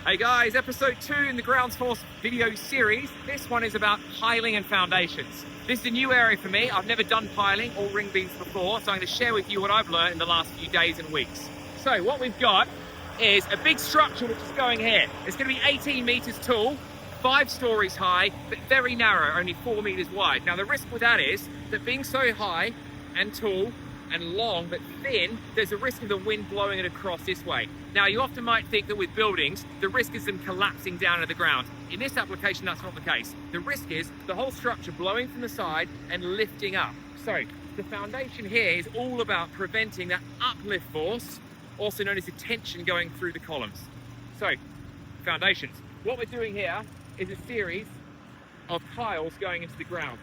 Hey guys, episode 2 in the Grounds Force video series. This one is about piling and foundations. This is a new area for me. I've never done piling or ring beams before, so I'm going to share with you what I've learned in the last few days and weeks. So what we've got is a big structure which is going here. It's going to be 18 meters tall, 5 stories high, but very narrow, only 4 meters wide. Now the risk with that is that being so high and tall and long but thin, there's a risk of the wind blowing it across this way. Now you often might think that with buildings, the risk is them collapsing down to the ground. In this application, that's not the case. The risk is the whole structure blowing from the side and lifting up. So the foundation here is all about preventing that uplift force, also known as the tension going through the columns. So, foundations. What we're doing here is a series of piles going into the ground.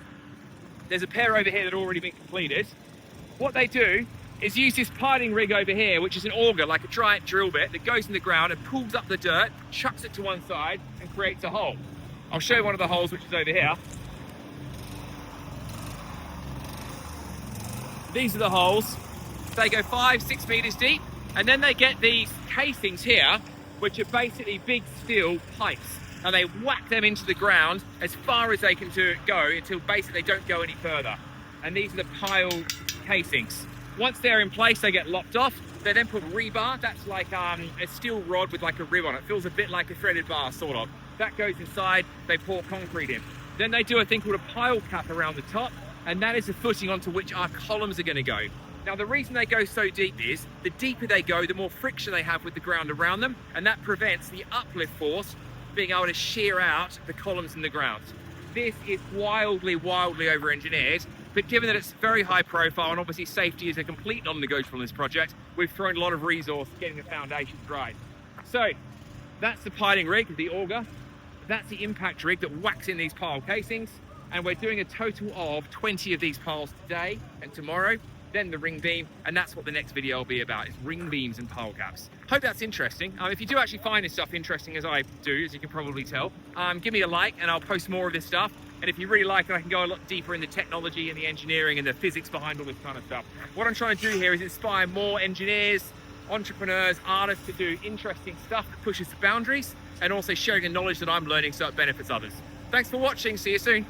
There's a pair over here that have already been completed. What they do is use this piling rig over here, which is an auger, like a giant drill bit that goes in the ground and pulls up the dirt, chucks it to one side and creates a hole. I'll show you one of the holes, which is over here. These are the holes. They go 5-6 meters deep, and then they get these casings here, which are basically big steel pipes, and they whack them into the ground as far as they can go until basically they don't go any further. And these are the pile casings. Once they're in place, they get lopped off. They then put rebar. That's like a steel rod with like a rib on it. It feels a bit like a threaded bar, sort of. That goes inside, they pour concrete in. Then they do a thing called a pile cap around the top, and that is the footing onto which our columns are going to go. Now the reason they go so deep is, the deeper they go, the more friction they have with the ground around them, and that prevents the uplift force being able to shear out the columns in the ground. This is wildly over-engineered, but given that it's very high profile and obviously safety is a complete non-negotiable in this project, we've thrown a lot of resource getting the foundations right. So that's the piling rig, the auger. That's the impact rig that whacks in these pile casings. And we're doing a total of 20 of these piles today and tomorrow, then the ring beam, and that's what the next video will be about, is ring beams and pile caps. Hope that's interesting. If you do actually find this stuff interesting, as I do, as you can probably tell, give me a like and I'll post more of this stuff. And if you really like it, I can go a lot deeper in the technology and the engineering and the physics behind all this kind of stuff. What I'm trying to do here is inspire more engineers, entrepreneurs, artists to do interesting stuff that pushes the boundaries, and also sharing the knowledge that I'm learning so it benefits others. Thanks for watching. See you soon.